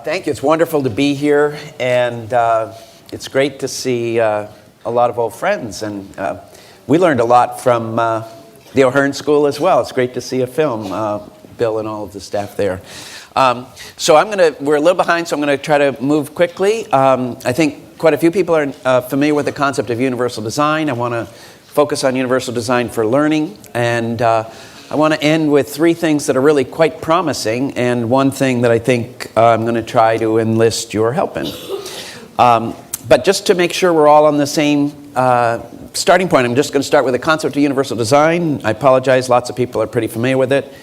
Thank you. It's wonderful to be here, and it's great to see a lot of old friends. And we learned a lot from the O'Hearn School as well. It's great to see a film, Bill and all of the staff there. So we're a little behind, so I'm going to try to move quickly. I think quite a few people are familiar with the concept of universal design. I want to focus on universal design for learning, and I want to end with three things that are really quite promising, and one thing that I think I'm going to try to enlist your help in. But just to make sure we're all on the same starting point, I'm just going to start with the concept of universal design. I apologize, lots of people are pretty familiar with it.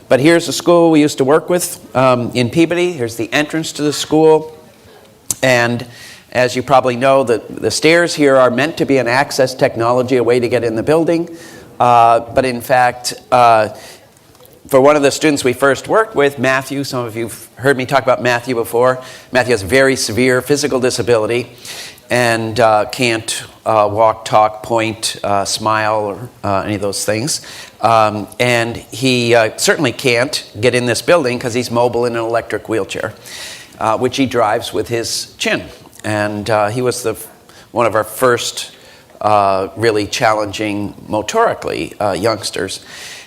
But here's the school we used to work with in Peabody. Here's the entrance to the school. And as you probably know, the stairs here are meant to be an access technology, a way to get in the building. But in fact, for one of the students we first worked with, Matthew, some of you have heard me talk about Matthew before. Matthew has a very severe physical disability and can't walk, talk, point, smile, or any of those things. And he certainly can't get in this building because he's mobile in an electric wheelchair, which he drives with his chin. And he was one of our first really challenging motorically youngsters.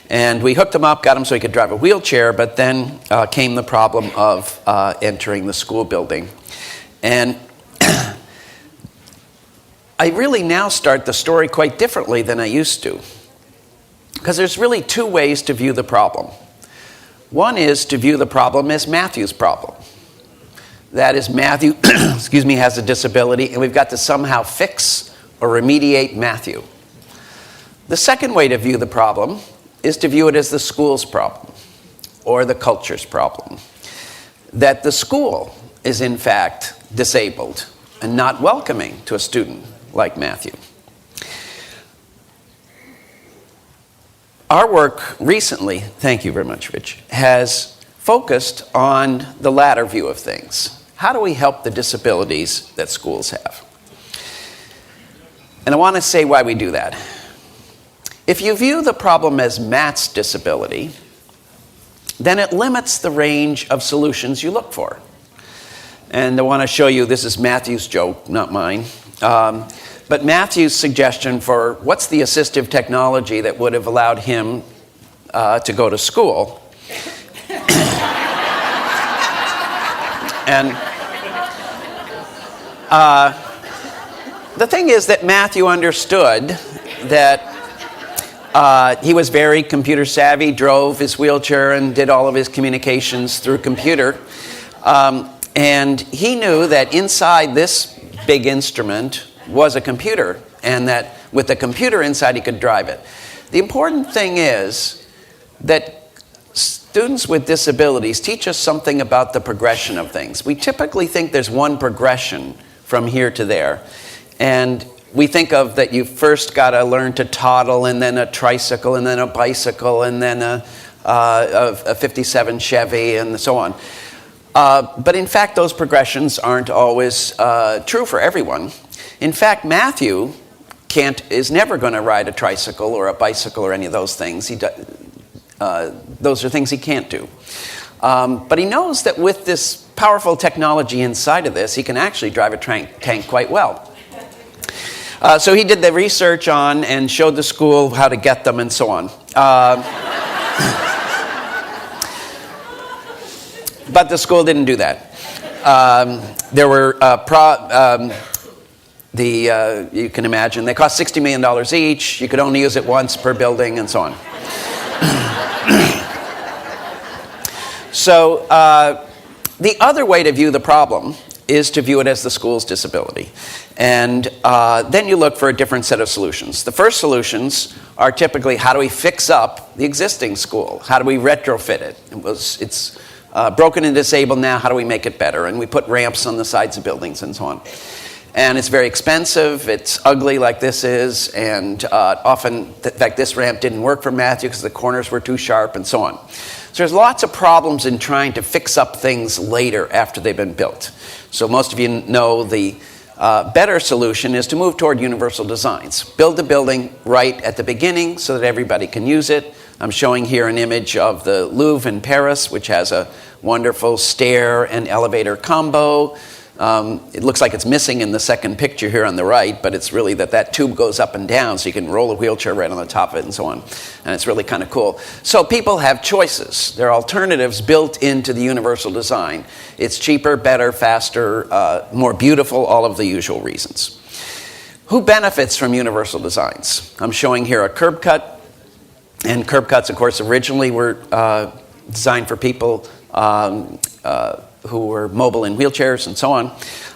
And we hooked him up, got him so he could drive a wheelchair, but then came the problem of entering the school building. And I really now start the story quite differently than I used to. Because there's really two ways to view the problem. One is to view the problem as Matthew's problem. That is, Matthew has a disability, and we've got to somehow fix or remediate Matthew. The second way to view the problem is to view it as the school's problem or the culture's problem. That the school is in fact disabled and not welcoming to a student like Matthew. Our work recently, thank you very much, Rich, has focused on the latter view of things. How do we help the disabilities that schools have? And I want to say why we do that. If you view the problem as Matt's disability, then it limits the range of solutions you look for. And I want to show you, this is Matthew's joke, not mine. But Matthew's suggestion for what's the assistive technology that would have allowed him to go to school. And the thing is that Matthew understood that he was very computer savvy, drove his wheelchair and did all of his communications through computer. And he knew that inside this big instrument was a computer, and that with the computer inside he could drive it. The important thing is that students with disabilities teach us something about the progression of things. We typically think there's one progression from here to there. And we think of that you first got to learn to toddle, and then a tricycle, and then a bicycle, and then a 57 Chevy, and so on. But in fact, those progressions aren't always true for everyone. In fact, Matthew is never going to ride a tricycle or a bicycle or any of those things. Those are things he can't do. But he knows that with this powerful technology inside of this, he can actually drive a tank quite well. So he did the research on and showed the school how to get them and so on. But the school didn't do that. There were you can imagine, they cost $60 million each. You could only use it once per building and so on. So the other way to view the problem is to view it as the school's disability. And then you look for a different set of solutions. The first solutions are typically, how do we fix up the existing school? How do we retrofit it? It's broken and disabled now, how do we make it better? And we put ramps on the sides of buildings and so on. And it's very expensive, it's ugly like this is, and often, in fact, this ramp didn't work for Matthew because the corners were too sharp and so on. So there's lots of problems in trying to fix up things later after they've been built. So most of you know the better solution is to move toward universal designs. Build the building right at the beginning so that everybody can use it. I'm showing here an image of the Louvre in Paris, which has a wonderful stair and elevator combo. It looks like it's missing in the second picture here on the right, but it's really that tube goes up and down so you can roll a wheelchair right on the top of it and so on. And it's really kind of cool. So people have choices. There are alternatives built into the universal design. It's cheaper, better, faster, more beautiful, all of the usual reasons. Who benefits from universal designs? I'm showing here a curb cut. And curb cuts, of course, originally were designed for people who were mobile in wheelchairs and so on.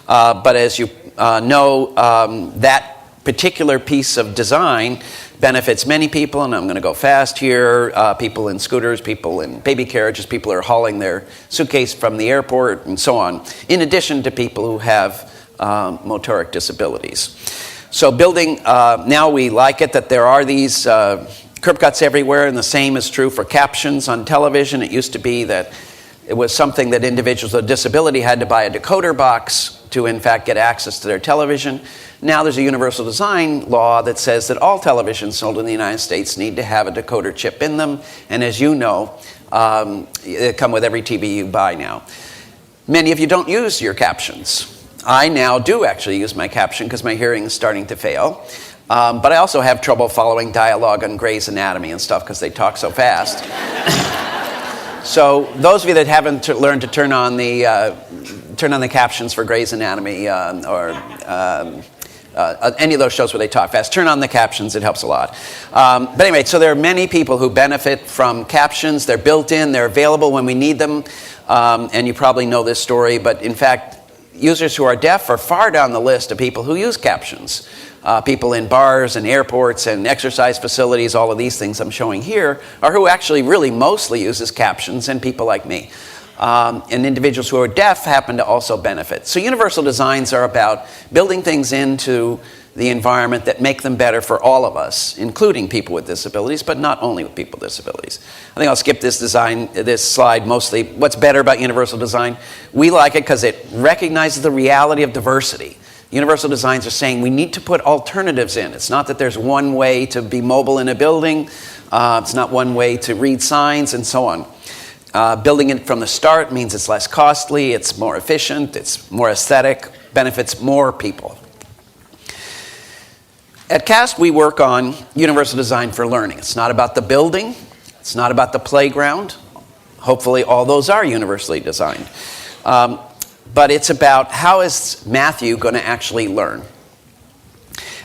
But as you know, that particular piece of design benefits many people, and I'm going to go fast here. People in scooters, people in baby carriages, people who are hauling their suitcase from the airport and so on, in addition to people who have motoric disabilities. So building, now we like it that there are these curb cuts everywhere, and the same is true for captions on television. It used to be that it was something that individuals with a disability had to buy a decoder box to, in fact, get access to their television. Now there's a universal design law that says that all televisions sold in the United States need to have a decoder chip in them. And as you know, they come with every TV you buy now. Many of you don't use your captions. I now do actually use my caption because my hearing is starting to fail. But I also have trouble following dialogue on Grey's Anatomy and stuff because they talk so fast. So those of you that haven't learned to turn on the captions for Grey's Anatomy or any of those shows where they talk fast, turn on the captions. It helps a lot. But anyway, so there are many people who benefit from captions. They're built in. They're available when we need them. And you probably know this story, but in fact, users who are deaf are far down the list of people who use captions. People in bars and airports and exercise facilities, all of these things I'm showing here, are who actually really mostly uses captions, and people like me. And individuals who are deaf happen to also benefit. So universal designs are about building things into the environment that make them better for all of us, including people with disabilities, but not only with people with disabilities. I think I'll skip this slide mostly. What's better about universal design? We like it because it recognizes the reality of diversity. Universal designs are saying we need to put alternatives in. It's not that there's one way to be mobile in a building. It's not one way to read signs and so on. Building it from the start means it's less costly, it's more efficient, it's more aesthetic, benefits more people. At CAST, we work on universal design for learning. It's not about the building. It's not about the playground. Hopefully, all those are universally designed. But it's about how is Matthew going to actually learn.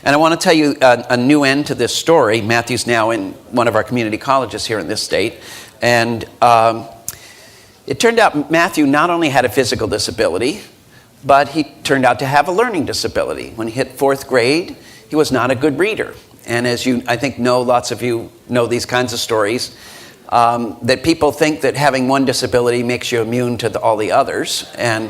And I want to tell you a new end to this story. Matthew's now in one of our community colleges here in this state. And it turned out Matthew not only had a physical disability, but he turned out to have a learning disability. When he hit fourth grade, he was not a good reader. And as you, I think, know, lots of you know these kinds of stories, that people think that having one disability makes you immune to all the others. And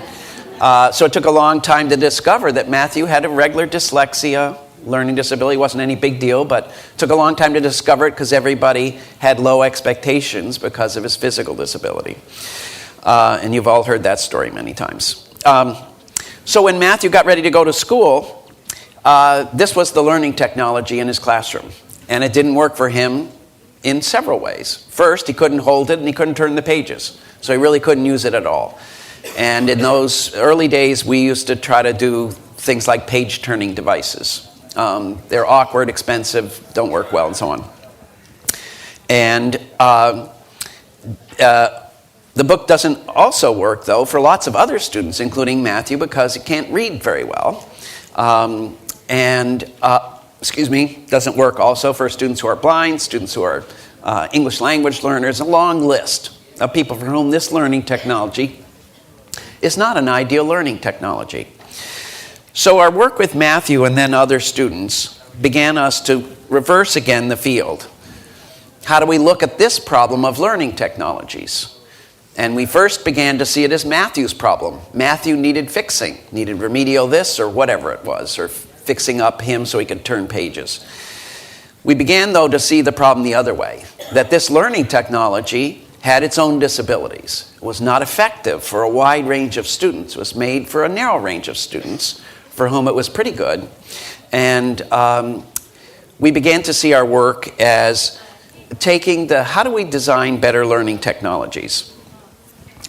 so it took a long time to discover that Matthew had a regular dyslexia, learning disability. It wasn't any big deal, but it took a long time to discover it because everybody had low expectations because of his physical disability. And you've all heard that story many times. So when Matthew got ready to go to school, this was the learning technology in his classroom. And it didn't work for him in several ways. First, he couldn't hold it and he couldn't turn the pages. So he really couldn't use it at all. And in those early days, we used to try to do things like page-turning devices. They're awkward, expensive, don't work well, and so on. And the book doesn't also work, though, for lots of other students, including Matthew, because he can't read very well. Doesn't work also for students who are blind, students who are English language learners, a long list of people for whom this learning technology is not an ideal learning technology. So our work with Matthew and then other students began us to reverse again the field. How do we look at this problem of learning technologies? And we first began to see it as Matthew's problem. Matthew needed fixing, needed remedial this or whatever it was, or fixing up him so he could turn pages. We began, though, to see the problem the other way, that this learning technology had its own disabilities. It was not effective for a wide range of students. It was made for a narrow range of students for whom it was pretty good. And we began to see our work as taking how do we design better learning technologies?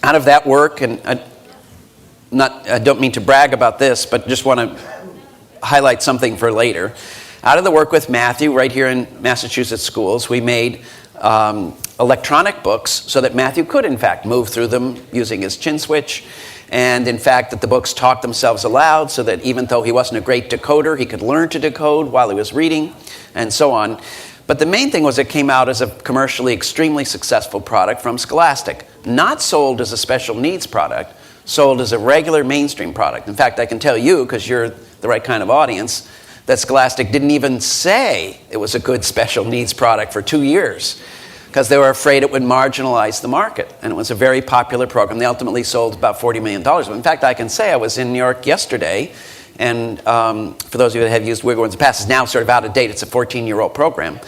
Out of that work, and I don't mean to brag about this, but just want to highlight something for later. Out of the work with Matthew, right here in Massachusetts schools, we made electronic books so that Matthew could, in fact, move through them using his chin switch. And, in fact, that the books talked themselves aloud so that even though he wasn't a great decoder, he could learn to decode while he was reading, and so on. But the main thing was it came out as a commercially extremely successful product from Scholastic. Not sold as a special needs product, sold as a regular mainstream product. In fact, I can tell you, because you're the right kind of audience, that Scholastic didn't even say it was a good special needs product for 2 years because they were afraid it would marginalize the market. And it was a very popular program. They ultimately sold about $40 million. But in fact, I can say I was in New York yesterday, and for those of you that have used Wiggle in the past, it's now sort of out of date. It's a 14-year-old program.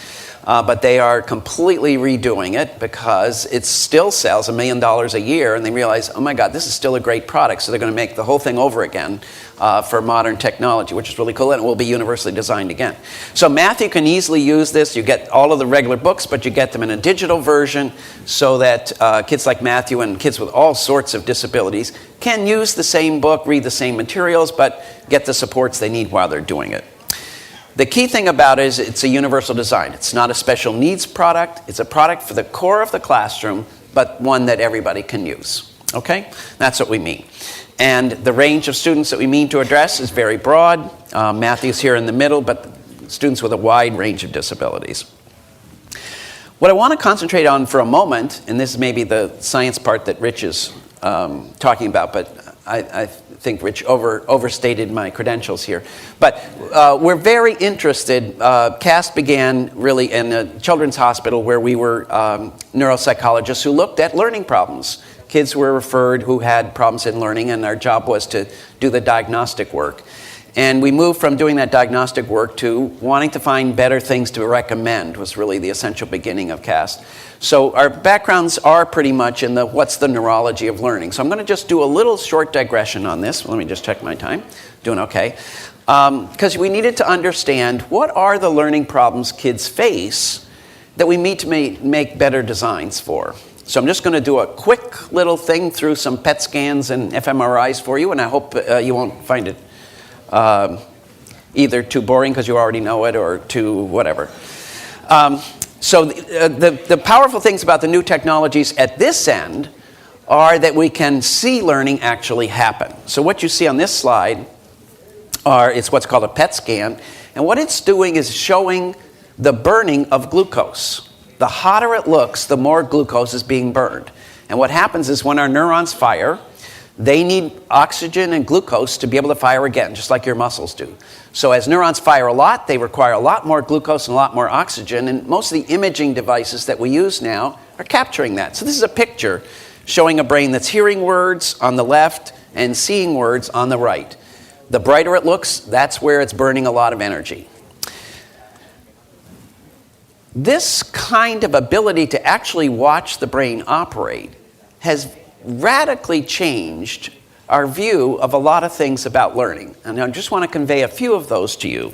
But they are completely redoing it because it still sells $1 million a year, and they realize, oh my God, this is still a great product, so they're going to make the whole thing over again for modern technology, which is really cool, and it will be universally designed again. So Matthew can easily use this. You get all of the regular books, but you get them in a digital version so that kids like Matthew and kids with all sorts of disabilities can use the same book, read the same materials, but get the supports they need while they're doing it. The key thing about it is it's a universal design. It's not a special needs product. It's a product for the core of the classroom, but one that everybody can use. Okay? That's what we mean. And the range of students that we mean to address is very broad. Matthew's here in the middle, but students with a wide range of disabilities. What I want to concentrate on for a moment, and this is maybe the science part that Rich is talking about, but I think Rich overstated my credentials here. But we're very interested. CAST began really in a children's hospital where we were neuropsychologists who looked at learning problems. Kids were referred who had problems in learning, and our job was to do the diagnostic work. And we moved from doing that diagnostic work to wanting to find better things to recommend was really the essential beginning of CAST. So our backgrounds are pretty much in what's the neurology of learning. So I'm going to just do a little short digression on this. Let me just check my time. Doing okay. Because we needed to understand what are the learning problems kids face that we need to make better designs for. So I'm just going to do a quick little thing through some PET scans and fMRIs for you, and I hope you won't find it either too boring because you already know it or too whatever. So the powerful things about the new technologies at this end are that we can see learning actually happen. So what you see on this slide it's what's called a PET scan. And what it's doing is showing the burning of glucose. The hotter it looks, the more glucose is being burned. And what happens is when our neurons fire, they need oxygen and glucose to be able to fire again, just like your muscles do. So as neurons fire a lot, they require a lot more glucose and a lot more oxygen, and most of the imaging devices that we use now are capturing that. So this is a picture showing a brain that's hearing words on the left and seeing words on the right. The brighter it looks, that's where it's burning a lot of energy. This kind of ability to actually watch the brain operate has radically changed our view of a lot of things about learning. And I just want to convey a few of those to you.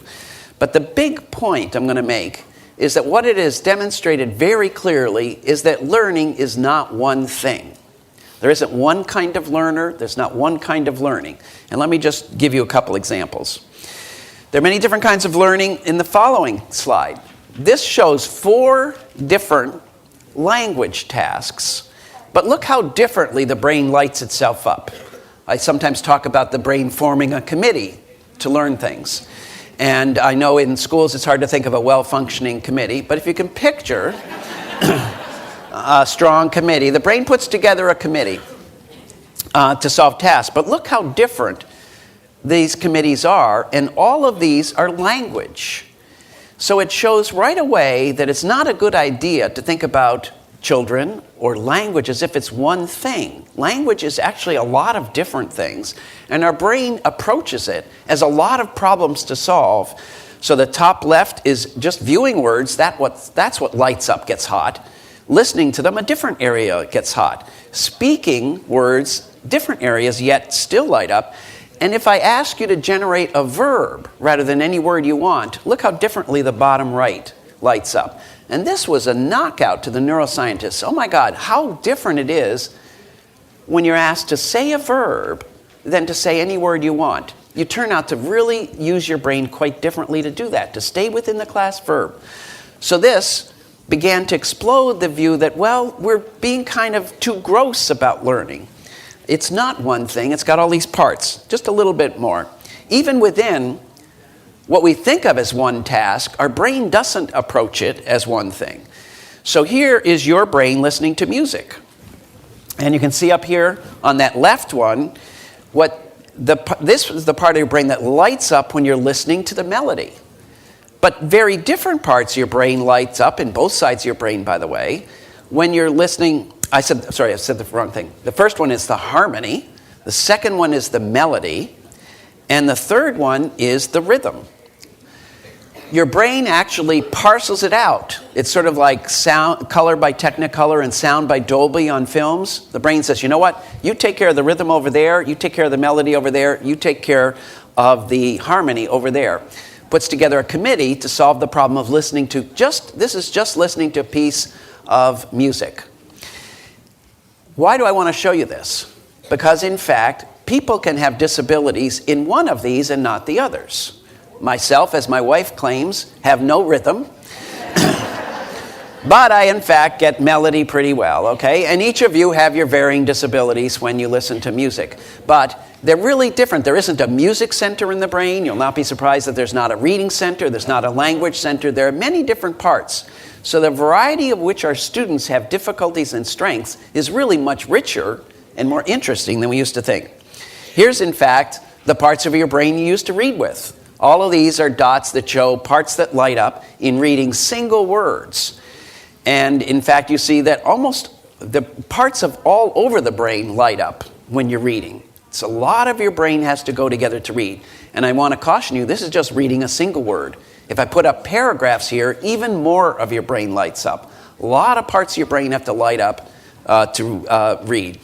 But the big point I'm going to make is that what it has demonstrated very clearly is that learning is not one thing. There isn't one kind of learner. There's not one kind of learning. And let me just give you a couple examples. There are many different kinds of learning in the following slide. This shows 4 different language tasks. But look how differently the brain lights itself up. I sometimes talk about the brain forming a committee to learn things. And I know in schools it's hard to think of a well-functioning committee, but if you can picture a strong committee, the brain puts together a committee to solve tasks. But look how different these committees are, and all of these are language. So it shows right away that it's not a good idea to think about children or language as if it's one thing. Language is actually a lot of different things, and our brain approaches it as a lot of problems to solve. So the top left is just viewing words. That's what lights up, gets hot. Listening to them, a different area gets hot. Speaking words, different areas yet still light up. And if I ask you to generate a verb rather than any word you want, look how differently the bottom right lights up. And this was a knockout to the neuroscientists. Oh my God, how different it is when you're asked to say a verb than to say any word you want. You turn out to really use your brain quite differently to do that, to stay within the class verb. So this began to explode the view that, well, we're being kind of too gross about learning. It's not one thing, it's got all these parts, just a little bit more. Even within what we think of as one task, our brain doesn't approach it as one thing. So here is your brain listening to music. And you can see up here on that left one, this is the part of your brain that lights up when you're listening to the melody. But very different parts of your brain lights up, in both sides of your brain, by the way, when you're listening. I said the wrong thing. The first one is the harmony. The second one is the melody. And the third one is the rhythm. Your brain actually parcels it out. It's sort of like sound, color by Technicolor and sound by Dolby on films. The brain says, you know what? You take care of the rhythm over there. You take care of the melody over there. You take care of the harmony over there. Puts together a committee to solve the problem of listening to this is just listening to a piece of music. Why do I want to show you this? Because in fact, people can have disabilities in one of these and not the others. Myself, as my wife claims, have no rhythm. But I, in fact, get melody pretty well, okay? And each of you have your varying disabilities when you listen to music. But they're really different. There isn't a music center in the brain. You'll not be surprised that there's not a reading center. There's not a language center. There are many different parts. So the variety of which our students have difficulties and strengths is really much richer and more interesting than we used to think. Here's, in fact, the parts of your brain you used to read with. All of these are dots that show parts that light up in reading single words. And in fact, you see that almost the parts of all over the brain light up when you're reading. So a lot of your brain has to go together to read. And I want to caution you, this is just reading a single word. If I put up paragraphs here, even more of your brain lights up. A lot of parts of your brain have to light up to read.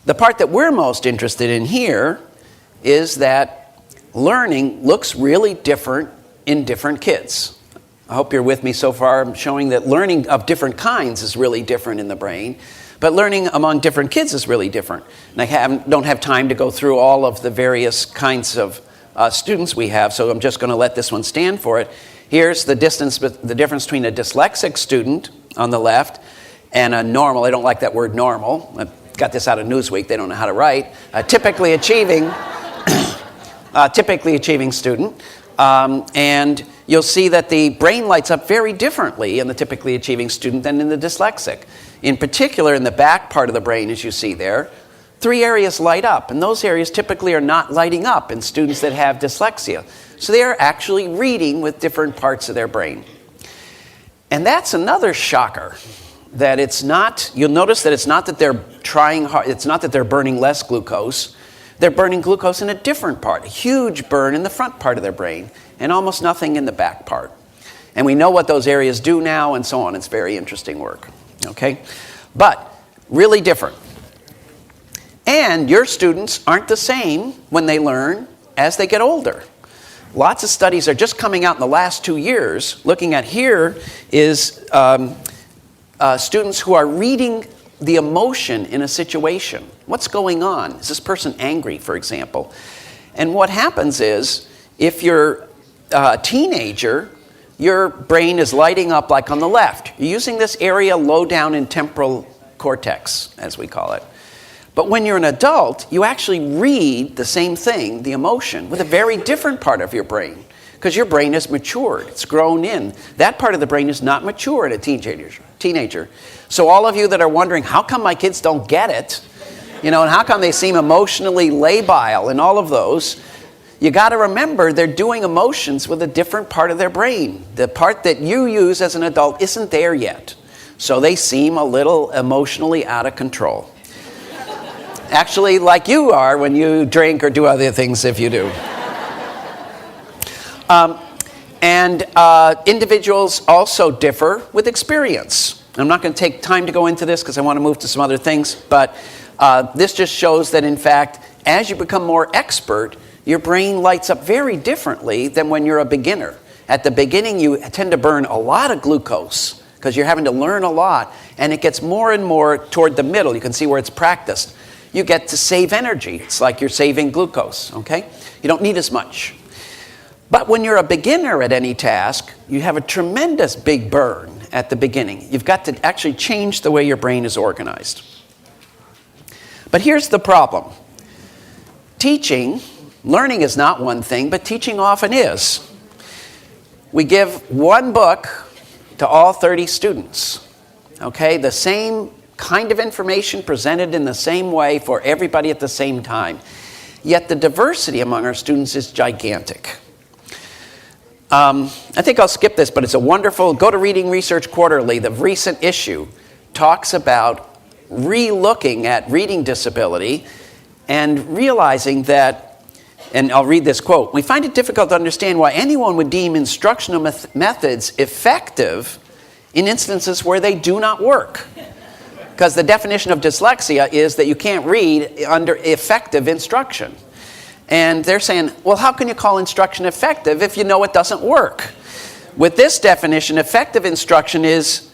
The part that we're most interested in here is that learning looks really different in different kids. I hope you're with me so far. I'm showing that learning of different kinds is really different in the brain, but learning among different kids is really different. And I don't have time to go through all of the various kinds of students we have, so I'm just going to let this one stand for it. Here's the difference between a dyslexic student on the left and a normal. I don't like that word normal. I got this out of Newsweek. They don't know how to write. Typically achieving student. And you'll see that the brain lights up very differently in the typically achieving student than in the dyslexic. In particular, in the back part of the brain, as you see there, 3 areas light up, and those areas typically are not lighting up in students that have dyslexia. So they are actually reading with different parts of their brain. And that's another shocker, that it's not, you'll notice that it's not that they're trying hard, it's not that they're burning less glucose. They're burning glucose in a different part, a huge burn in the front part of their brain, and almost nothing in the back part. And we know what those areas do now, and so on. It's very interesting work, okay? But really different. And your students aren't the same when they learn as they get older. Lots of studies are just coming out in the last 2 years. Looking at here is students who are reading the emotion in a situation. What's going on? Is this person angry, for example? And what happens is, if you're a teenager, your brain is lighting up like on the left. You're using this area low down in temporal cortex, as we call it. But when you're an adult, you actually read the same thing, the emotion, with a very different part of your brain, because your brain has matured. It's grown in. That part of the brain is not mature in a teenager. So all of you that are wondering, how come my kids don't get it? And how come they seem emotionally labile and all of those? You got to remember they're doing emotions with a different part of their brain. The part that you use as an adult isn't there yet. So they seem a little emotionally out of control. Actually, like you are when you drink or do other things if you do. Individuals also differ with experience. I'm not going to take time to go into this because I want to move to some other things, but this just shows that, in fact, as you become more expert, your brain lights up very differently than when you're a beginner. At the beginning, you tend to burn a lot of glucose because you're having to learn a lot, and it gets more and more toward the middle. You can see where it's practiced. You get to save energy. It's like you're saving glucose, okay? You don't need as much. But when you're a beginner at any task, you have a tremendous big burn at the beginning. You've got to actually change the way your brain is organized. But here's the problem. Learning is not one thing, but teaching often is. We give one book to all 30 students, okay? The same kind of information presented in the same way for everybody at the same time. Yet the diversity among our students is gigantic. I think I'll skip this, but it's a wonderful, go to Reading Research Quarterly. The recent issue talks about re-looking at reading disability and realizing that, and I'll read this quote, "We find it difficult to understand why anyone would deem instructional methods effective in instances where they do not work." Because the definition of dyslexia is that you can't read under effective instruction. And they're saying, well, how can you call instruction effective if you know it doesn't work? With this definition, effective instruction is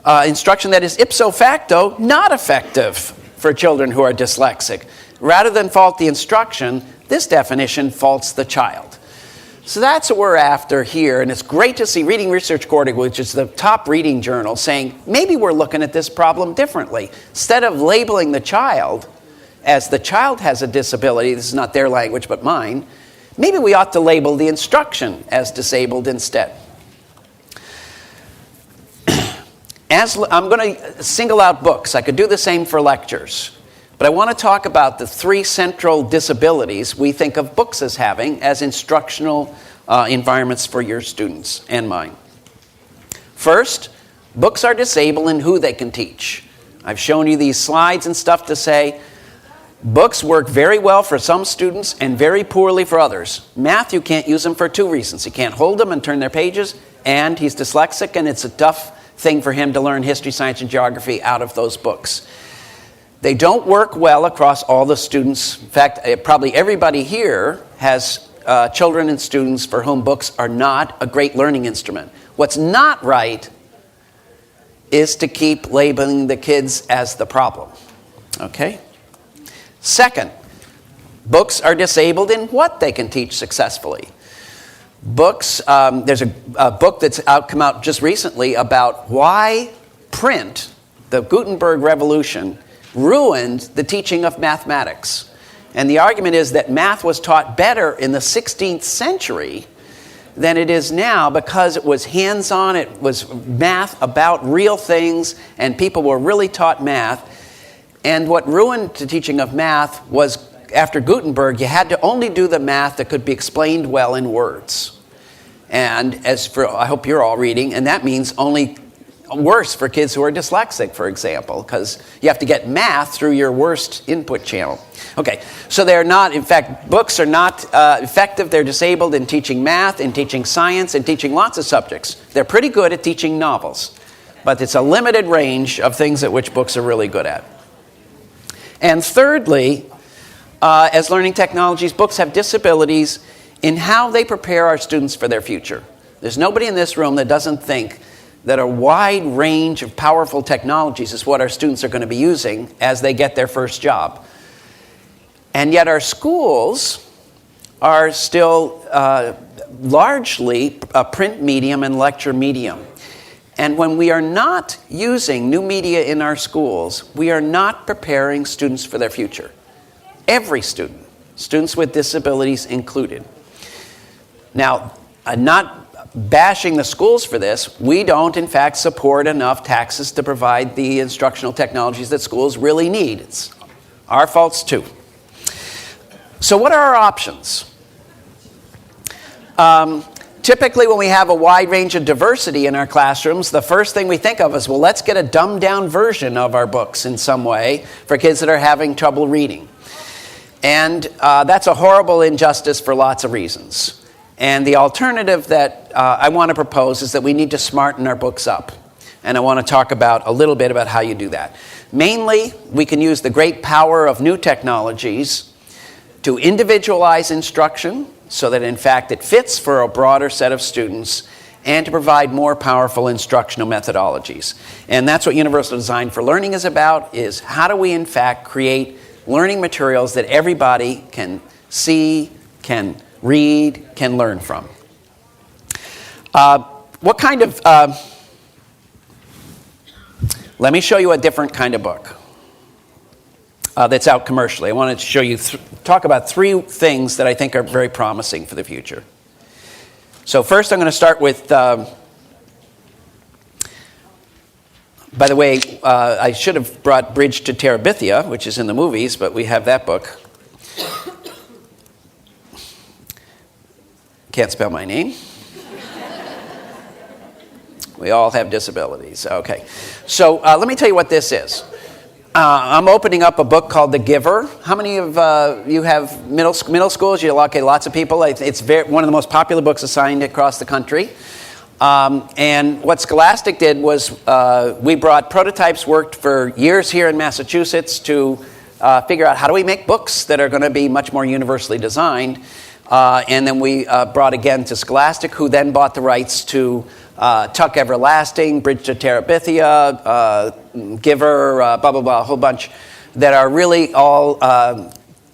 instruction that is ipso facto not effective for children who are dyslexic. Rather than fault the instruction, this definition faults the child. So that's what we're after here, and it's great to see Reading Research Quarterly, which is the top reading journal, saying maybe we're looking at this problem differently. Instead of labeling the child as the child has a disability, this is not their language but mine, maybe we ought to label the instruction as disabled instead. I'm going to single out books. I could do the same for lectures. But I want to talk about the three central disabilities we think of books as having as instructional environments for your students and mine. First, books are disabled in who they can teach. I've shown you these slides and stuff to say books work very well for some students and very poorly for others. Math, you can't use them for two reasons. You can't hold them and turn their pages, and he's dyslexic, and it's a tough thing for him to learn history, science, and geography out of those books. They don't work well across all the students. In fact, probably everybody here has children and students for whom books are not a great learning instrument. What's not right is to keep labeling the kids as the problem. Okay? Second, books are disabled in what they can teach successfully. Books, there's a book that's come out just recently about why print, the Gutenberg Revolution, ruined the teaching of mathematics. And the argument is that math was taught better in the 16th century than it is now because it was hands-on, it was math about real things, and people were really taught math. And what ruined the teaching of math was, after Gutenberg, you had to only do the math that could be explained well in words. And as for, I hope you're all reading, and that means only worse for kids who are dyslexic, for example, because you have to get math through your worst input channel. Okay, so they're not, in fact, books are not effective. They're disabled in teaching math, in teaching science, in teaching lots of subjects. They're pretty good at teaching novels, but it's a limited range of things at which books are really good at. And thirdly, as learning technologies, books have disabilities in how they prepare our students for their future. There's nobody in this room that doesn't think that a wide range of powerful technologies is what our students are going to be using as they get their first job. And yet our schools are still largely a print medium and lecture medium. And when we are not using new media in our schools, we are not preparing students for their future. Every student, students with disabilities included. Now, I'm not bashing the schools for this. We don't, in fact, support enough taxes to provide the instructional technologies that schools really need. It's our faults, too. So what are our options? Typically, when we have a wide range of diversity in our classrooms, the first thing we think of is, well, let's get a dumbed-down version of our books in some way for kids that are having trouble reading. And that's a horrible injustice for lots of reasons. And the alternative that I want to propose is that we need to smarten our books up. And I want to talk about a little bit about how you do that. Mainly, we can use the great power of new technologies to individualize instruction so that in fact it fits for a broader set of students, and to provide more powerful instructional methodologies. And that's what Universal Design for Learning is about, is how do we in fact create learning materials that everybody can see, can read, can learn from. What kind of, let me show you a different kind of book that's out commercially. I wanted to show you, talk about three things that I think are very promising for the future. So first I'm going to start with, by the way, I should have brought Bridge to Terabithia, which is in the movies, but we have that book. Can't spell my name. We all have disabilities. Okay. So let me tell you what this is. I'm opening up a book called The Giver. How many of you have middle schools? Okay, lots of people. It's one of the most popular books assigned across the country. And what Scholastic did was we brought prototypes, worked for years here in Massachusetts to figure out how do we make books that are going to be much more universally designed. And then we brought again to Scholastic, who then bought the rights to Tuck Everlasting, Bridge to Terabithia, Giver, blah, blah, blah, a whole bunch that are really all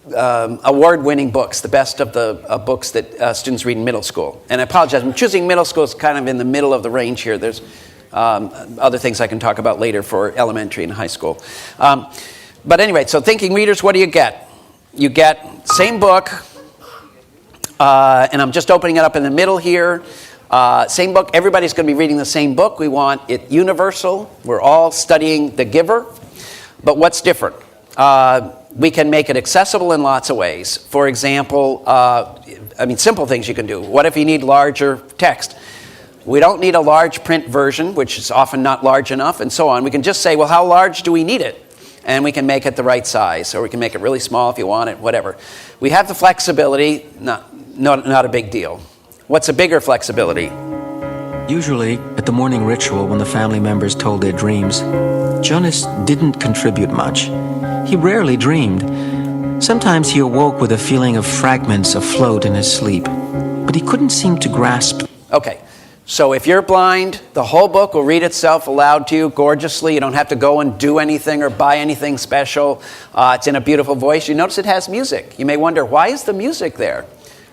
award-winning books, the best of the books that students read in middle school. And I apologize, I'm choosing middle school. It's kind of in the middle of the range here. There's other things I can talk about later for elementary and high school. But anyway, so thinking readers, what do you get? You get same book, and I'm just opening it up in the middle here. Same book. Everybody's going to be reading the same book. We want it universal. We're all studying The Giver. But what's different? We can make it accessible in lots of ways. For example, simple things you can do. What if you need larger text? We don't need a large print version, which is often not large enough, and so on. We can just say, well, how large do we need it? And we can make it the right size, or we can make it really small if you want it, whatever. We have the flexibility, not a big deal. What's a bigger flexibility? Usually, at the morning ritual when the family members told their dreams, Jonas didn't contribute much. He rarely dreamed. Sometimes he awoke with a feeling of fragments afloat in his sleep, but he couldn't seem to grasp. Okay, so if you're blind, the whole book will read itself aloud to you gorgeously. You don't have to go and do anything or buy anything special. It's in a beautiful voice. You notice it has music. You may wonder, why is the music there?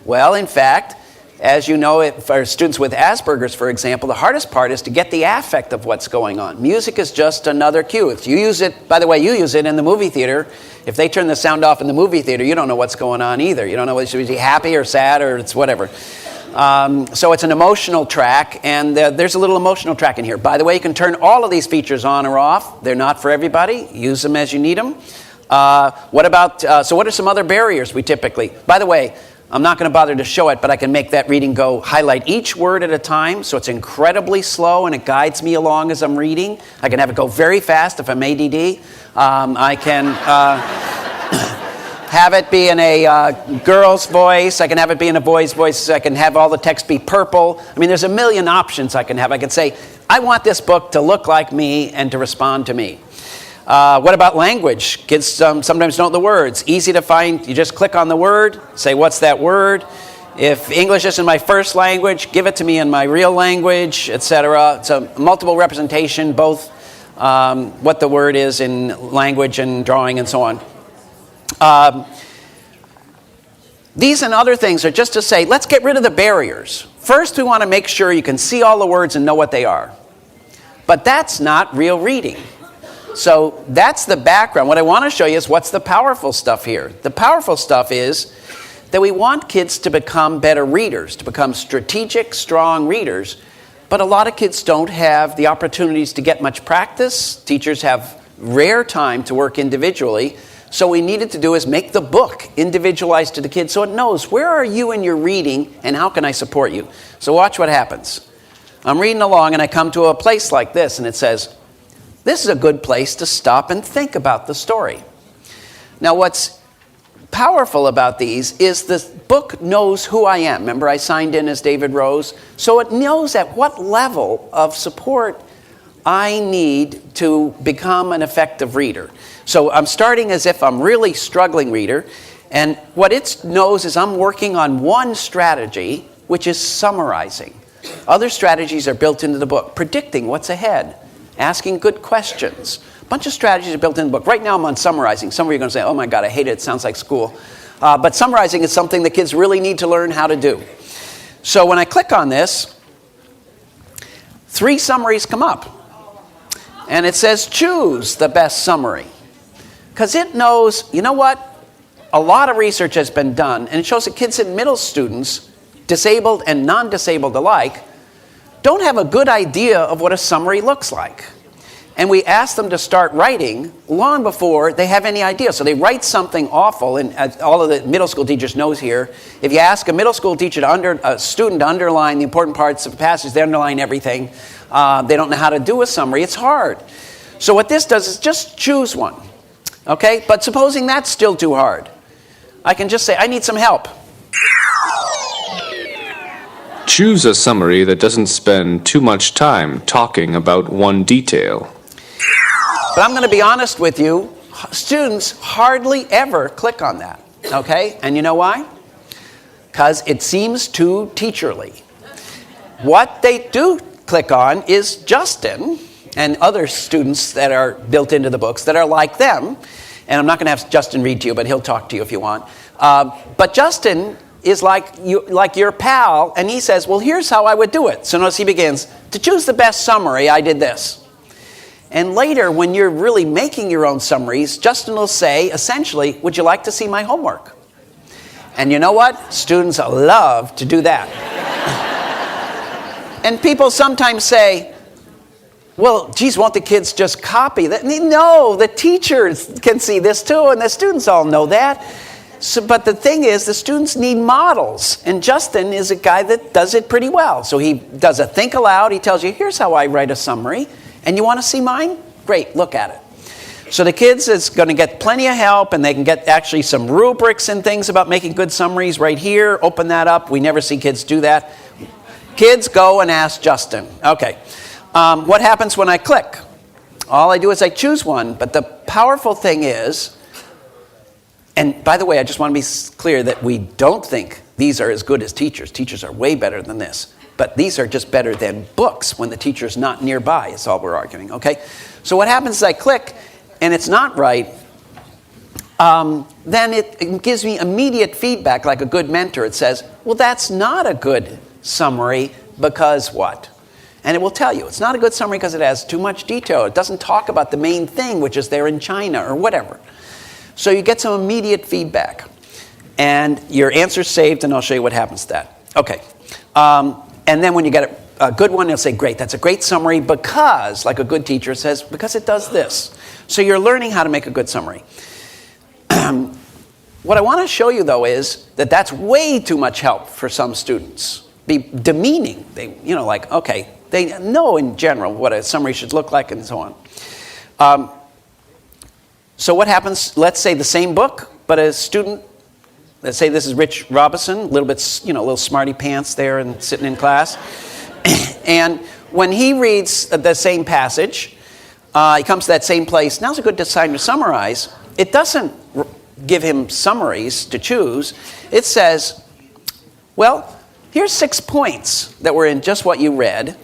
Well, in fact, as you know, for students with Asperger's, for example, the hardest part is to get the affect of what's going on. Music is just another cue. If you use it, by the way, you use it in the movie theater. If they turn the sound off in the movie theater, you don't know what's going on either. You don't know whether it's happy or sad or it's whatever. So it's an emotional track, and there's a little emotional track in here. By the way, you can turn all of these features on or off. They're not for everybody. Use them as you need them. What are some other barriers we typically... By the way, I'm not going to bother to show it, but I can make that reading go highlight each word at a time, so it's incredibly slow and it guides me along as I'm reading. I can have it go very fast if I'm ADD. I can have it be in a girl's voice. I can have it be in a boy's voice. I can have all the text be purple. I mean, there's a million options I can have. I can say, I want this book to look like me and to respond to me. What about language? Kids sometimes don't know the words. Easy to find. You just click on the word, say, what's that word? If English isn't my first language, give it to me in my real language, etc. It's a multiple representation, both what the word is in language and drawing and so on. These and other things are just to say, let's get rid of the barriers. First, we want to make sure you can see all the words and know what they are. But that's not real reading. So that's the background. What I want to show you is what's the powerful stuff here. The powerful stuff is that we want kids to become better readers, to become strategic, strong readers. But a lot of kids don't have the opportunities to get much practice. Teachers have rare time to work individually. So what we needed to do is make the book individualized to the kid so it knows where are you in your reading and how can I support you. So watch what happens. I'm reading along and I come to a place like this and it says, this is a good place to stop and think about the story. Now, what's powerful about these is the book knows who I am. Remember, I signed in as David Rose. So it knows at what level of support I need to become an effective reader. So I'm starting as if I'm really struggling reader. And what it knows is I'm working on one strategy, which is summarizing. Other strategies are built into the book, predicting what's ahead, asking good questions. A bunch of strategies are built in the book. Right now I'm on summarizing. Some of you are going to say, oh my God, I hate it. It sounds like school. But summarizing is something the kids really need to learn how to do. So when I click on this, 3 summaries come up. And it says, choose the best summary. Because it knows, you know what? A lot of research has been done, and it shows that kids and middle students, disabled and non-disabled alike, don't have a good idea of what a summary looks like. And we ask them to start writing long before they have any idea. So they write something awful, and all of the middle school teachers knows here, if you ask a middle school teacher a student to underline the important parts of the passage, they underline everything. They don't know how to do a summary. It's hard. So what this does is just choose one. Okay? But supposing that's still too hard, I can just say, I need some help. Choose a summary that doesn't spend too much time talking about one detail. But I'm going to be honest with you, students hardly ever click on that. Okay? And you know why? Because it seems too teacherly. What they do click on is Justin and other students that are built into the books that are like them. And I'm not going to have Justin read to you, but he'll talk to you if you want. But Justin is like your pal, and he says, well, here's how I would do it. So notice he begins, to choose the best summary, I did this. And later, when you're really making your own summaries, Justin will say, essentially, would you like to see my homework? And you know what? Students love to do that. And people sometimes say, well, geez, won't the kids just copy that? No, the teachers can see this too, and the students all know that. So, but the thing is, the students need models, and Justin is a guy that does it pretty well. So he does a think aloud. He tells you, here's how I write a summary, and you want to see mine? Great, look at it. So the kids is going to get plenty of help, and they can get actually some rubrics and things about making good summaries right here. Open that up. We never see kids do that. Kids, go and ask Justin. Okay. What happens when I click? All I do is I choose one, but the powerful thing is, and by the way, I just want to be clear that we don't think these are as good as teachers. Teachers are way better than this. But these are just better than books when the teacher's not nearby, is all we're arguing, okay? So what happens is I click, and it's not right, then it gives me immediate feedback like a good mentor. It says, well, that's not a good summary because what? And it will tell you, it's not a good summary because it has too much detail. It doesn't talk about the main thing, which is there in China or whatever. So you get some immediate feedback. And your answer's saved, and I'll show you what happens to that. Okay. And then when you get a good one, it'll say, great, that's a great summary because, like a good teacher says, because it does this. So you're learning how to make a good summary. What I want to show you, though, is that that's way too much help for some students. Be demeaning. They, like, okay, they know in general what a summary should look like and so on. So what happens, let's say the same book, but a student, let's say this is Rich Robinson, a little bit, a little smarty pants there and sitting in class. And when he reads the same passage, he comes to that same place. Now's a good time to summarize. It doesn't give him summaries to choose. It says, well, here's 6 points that were in just what you read.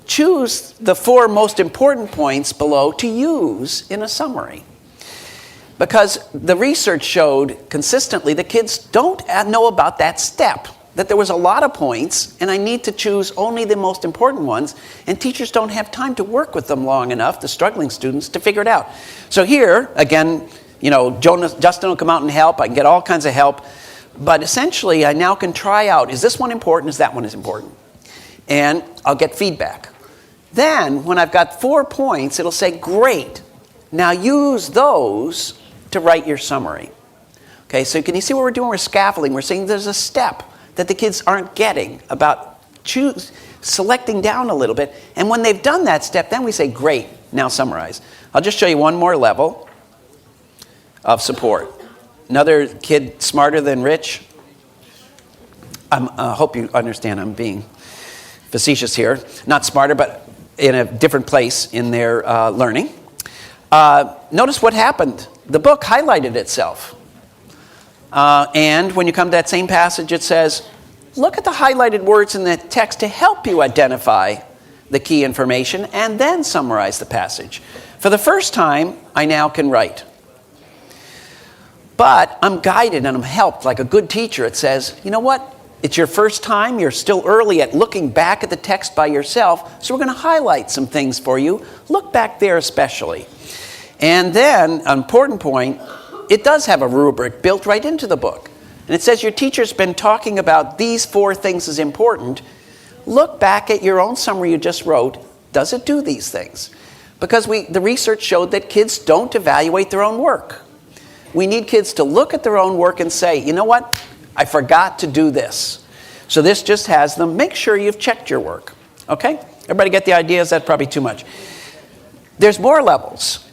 Choose the 4 most important points below to use in a summary. Because the research showed consistently the kids don't know about that step, that there was a lot of points, and I need to choose only the most important ones, and teachers don't have time to work with them long enough, the struggling students, to figure it out. So here, again, Justin will come out and help. I can get all kinds of help. But essentially, I now can try out, is this one important? Is that one is important? And I'll get feedback. Then, when I've got 4 points, it'll say, great. Now use those to write your summary. Okay, so can you see what we're doing? We're scaffolding. We're saying there's a step that the kids aren't getting about selecting down a little bit. And when they've done that step, then we say, great, now summarize. I'll just show you one more level of support. Another kid smarter than Rich. I hope you understand I'm being facetious here. Not smarter, but in a different place in their learning. Notice what happened. The book highlighted itself. And when you come to that same passage, it says, look at the highlighted words in the text to help you identify the key information and then summarize the passage. For the first time, I now can write. But I'm guided and I'm helped like a good teacher. It says, you know what? It's your first time. You're still early at looking back at the text by yourself. So we're going to highlight some things for you. Look back there especially. And then, an important point, it does have a rubric built right into the book. And it says your teacher's been talking about these 4 things as important. Look back at your own summary you just wrote. Does it do these things? Because the research showed that kids don't evaluate their own work. We need kids to look at their own work and say, you know what? I forgot to do this. So this just has them make sure you've checked your work. Okay? Everybody get the idea? Is that probably too much? There's more levels.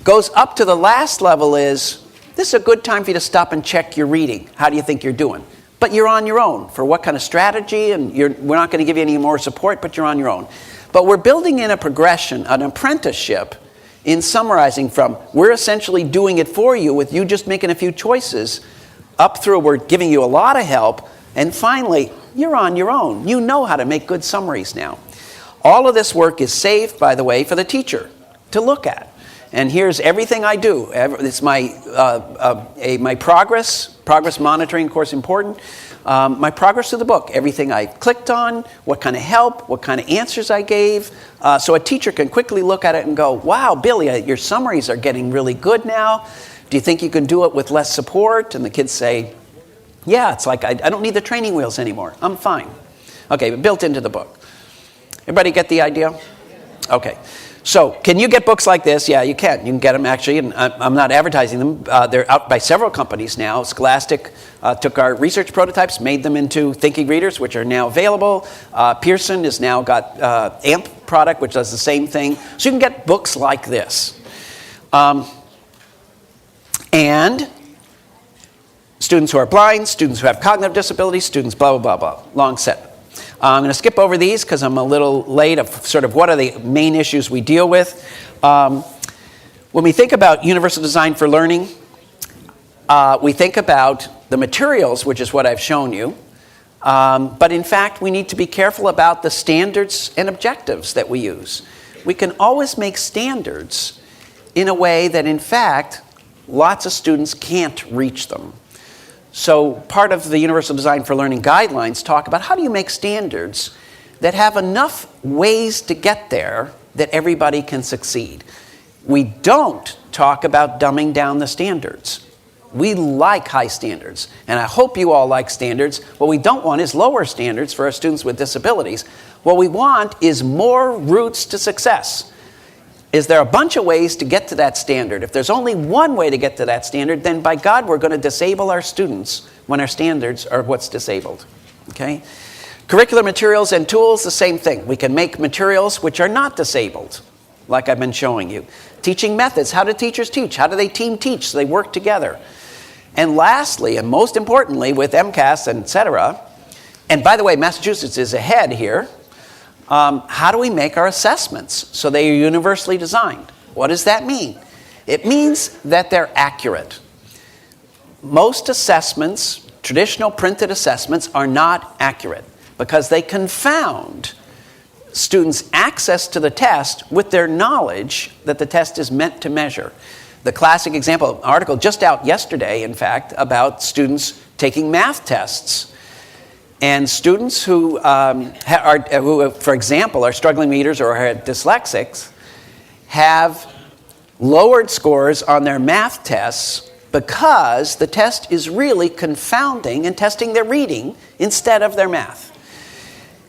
Goes up to the last level is, this is a good time for you to stop and check your reading. How do you think you're doing? But you're on your own. For what kind of strategy? And we're not going to give you any more support, but you're on your own. But we're building in a progression, an apprenticeship, in summarizing from, we're essentially doing it for you with you just making a few choices, up through we're giving you a lot of help, and finally, you're on your own. You know how to make good summaries now. All of this work is saved, by the way, for the teacher to look at. And here's everything I do. It's my progress monitoring, of course, important. My progress through the book, everything I clicked on, what kind of help, what kind of answers I gave. So a teacher can quickly look at it and go, wow, Billy, your summaries are getting really good now. Do you think you can do it with less support? And the kids say, yeah, it's like I don't need the training wheels anymore. I'm fine. Okay, built into the book. Everybody get the idea? Okay. So, can you get books like this? Yeah, you can. You can get them, actually, and I'm not advertising them. They're out by several companies now. Scholastic took our research prototypes, made them into thinking readers, which are now available. Pearson has now got AMP product, which does the same thing. So you can get books like this. And students who are blind, students who have cognitive disabilities, students blah, blah, blah, blah. Long set. I'm going to skip over these because I'm a little late of sort of what are the main issues we deal with. When we think about universal design for learning, we think about the materials, which is what I've shown you. But in fact, we need to be careful about the standards and objectives that we use. We can always make standards in a way that, in fact, lots of students can't reach them. So part of the Universal Design for Learning guidelines talk about how do you make standards that have enough ways to get there that everybody can succeed. We don't talk about dumbing down the standards. We like high standards, and I hope you all like standards. What we don't want is lower standards for our students with disabilities. What we want is more routes to success. Is there a bunch of ways to get to that standard? If there's only one way to get to that standard, then by God, we're going to disable our students when our standards are what's disabled. Okay? Curricular materials and tools, the same thing. We can make materials which are not disabled, like I've been showing you. Teaching methods. How do teachers teach? How do they team teach so they work together? And lastly, and most importantly, with MCAS and et cetera, and by the way, Massachusetts is ahead here, how do we make our assessments so they are universally designed? What does that mean? It means that they're accurate. Most assessments, traditional printed assessments, are not accurate because they confound students' access to the test with their knowledge that the test is meant to measure. The classic example, an article just out yesterday, in fact, about students taking math tests. And students who, for example, are struggling readers or are dyslexics have lowered scores on their math tests because the test is really confounding and testing their reading instead of their math.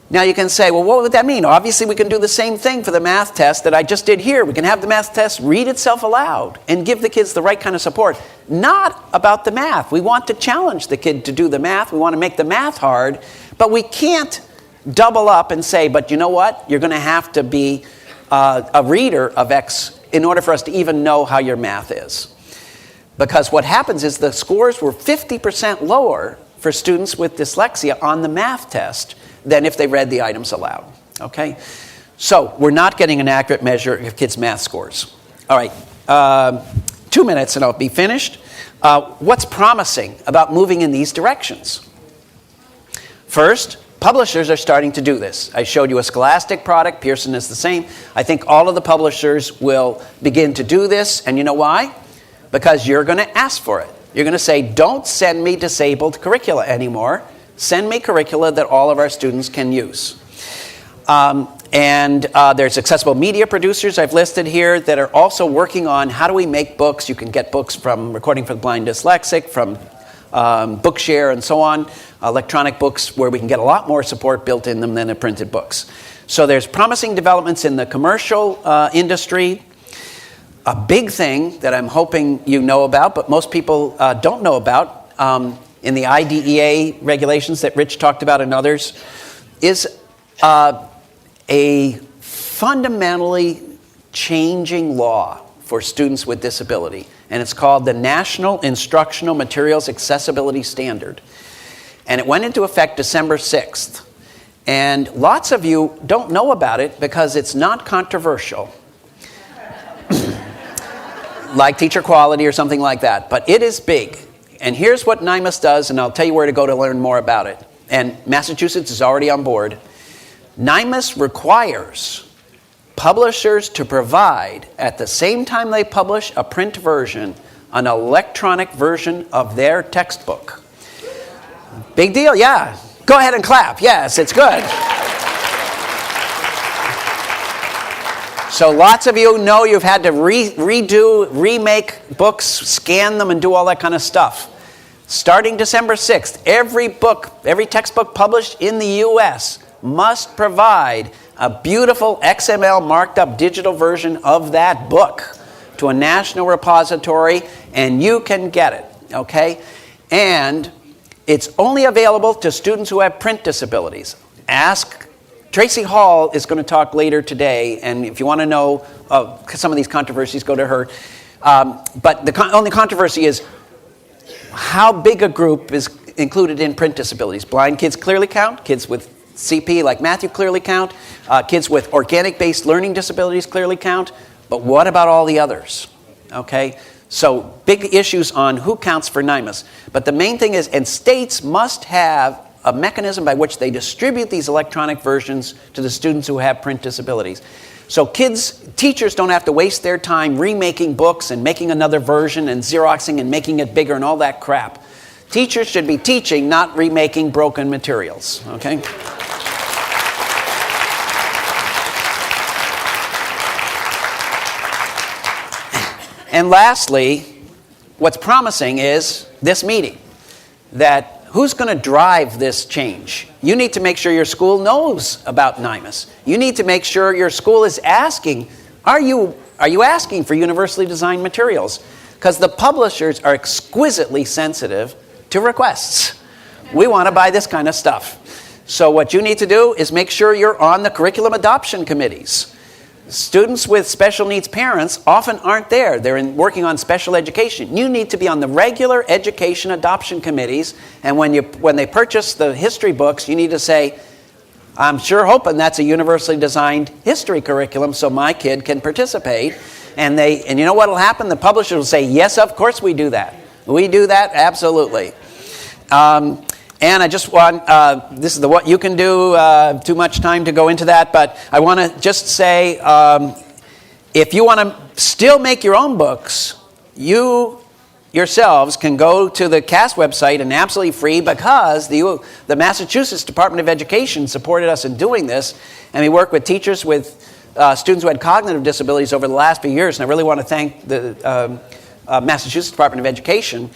Now you can say, well, what would that mean? Obviously, we can do the same thing for the math test that I just did here. We can have the math test read itself aloud and give the kids the right kind of support. Not about the math. We want to challenge the kid to do the math. We want to make the math hard. But we can't double up and say, but you know what? You're going to have to be a reader of X in order for us to even know how your math is. Because what happens is the scores were 50% lower for students with dyslexia on the math test than if they read the items aloud, okay? So we're not getting an accurate measure of kids' math scores. All right, 2 minutes and I'll be finished. What's promising about moving in these directions? First, publishers are starting to do this. I showed you a Scholastic product. Pearson is the same. I think all of the publishers will begin to do this. And you know why? Because you're going to ask for it. You're going to say, don't send me disabled curricula anymore. Send me curricula that all of our students can use. There's accessible media producers I've listed here that are also working on how do we make books. You can get books from Recording for the Blind Dyslexic, from Bookshare and so on, electronic books where we can get a lot more support built in them than in printed books. So there's promising developments in the commercial industry. A big thing that I'm hoping you know about, but most people don't know about, in the IDEA regulations that Rich talked about and others, is a fundamentally changing law for students with disability. And it's called the National Instructional Materials Accessibility Standard. And it went into effect December 6th. And lots of you don't know about it because it's not controversial. Like teacher quality or something like that. But it is big. And here's what NIMUS does, and I'll tell you where to go to learn more about it. And Massachusetts is already on board. NIMUS requires publishers to provide, at the same time they publish a print version, an electronic version of their textbook. Big deal, yeah. Go ahead and clap. Yes, it's good. So lots of you know you've had to remake books, scan them, and do all that kind of stuff. Starting December 6th, every textbook published in the U.S. must provide a beautiful XML marked up digital version of that book to a national repository, and you can get it, okay? And it's only available to students who have print disabilities. Tracy Hall is going to talk later today, and if you want to know some of these controversies, go to her. But the only controversy is how big a group is included in print disabilities. Blind kids clearly count. Kids with CP, like Matthew, clearly count. Kids with organic-based learning disabilities clearly count. But what about all the others? Okay? So big issues on who counts for NIMUS. But the main thing is, and states must have a mechanism by which they distribute these electronic versions to the students who have print disabilities. So teachers don't have to waste their time remaking books and making another version and Xeroxing and making it bigger and all that crap. Teachers should be teaching, not remaking broken materials, okay? And lastly, what's promising is this meeting, that who's going to drive this change? You need to make sure your school knows about NIMUS. You need to make sure your school is asking, are you asking for universally designed materials? Because the publishers are exquisitely sensitive to requests. We want to buy this kind of stuff. So what you need to do is make sure you're on the curriculum adoption committees. Students with special needs parents often aren't there. They're working on special education. You need to be on the regular education adoption committees, and when they purchase the history books, you need to say, I'm sure hoping that's a universally designed history curriculum so my kid can participate. And you know what will happen? The publisher will say, yes, of course we do that. We do that, absolutely. And I just want, this is what you can do, too much time to go into that, but I want to just say, if you want to still make your own books, you yourselves can go to the CAS website and absolutely free, because the Massachusetts Department of Education supported us in doing this, and we work with teachers with students who had cognitive disabilities over the last few years, and I really want to thank the Massachusetts Department of Education.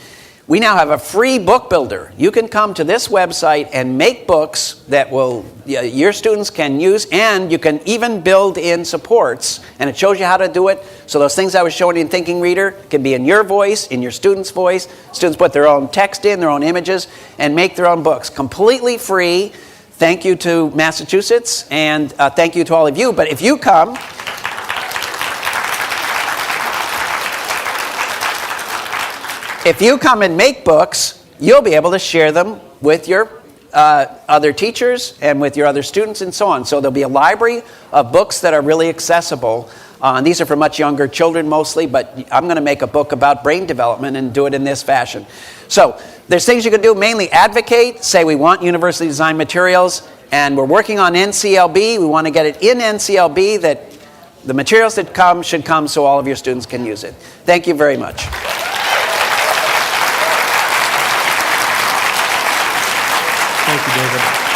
We now have a free book builder. You can come to this website and make books that your students can use, and you can even build in supports, and it shows you how to do it. So those things I was showing you in Thinking Reader can be in your voice, in your students' voice. Students put their own text in, their own images, and make their own books. Completely free. Thank you to Massachusetts, and thank you to all of you. But if you come... If you come and make books, you'll be able to share them with your other teachers and with your other students and so on. So there'll be a library of books that are really accessible And these are for much younger children mostly, but I'm going to make a book about brain development and do it in this fashion. So there's things you can do, mainly advocate, say we want university design materials, and we're working on NCLB. We want to get it in NCLB that the materials that come should come so all of your students can use it. Thank you very much. Thank you, David.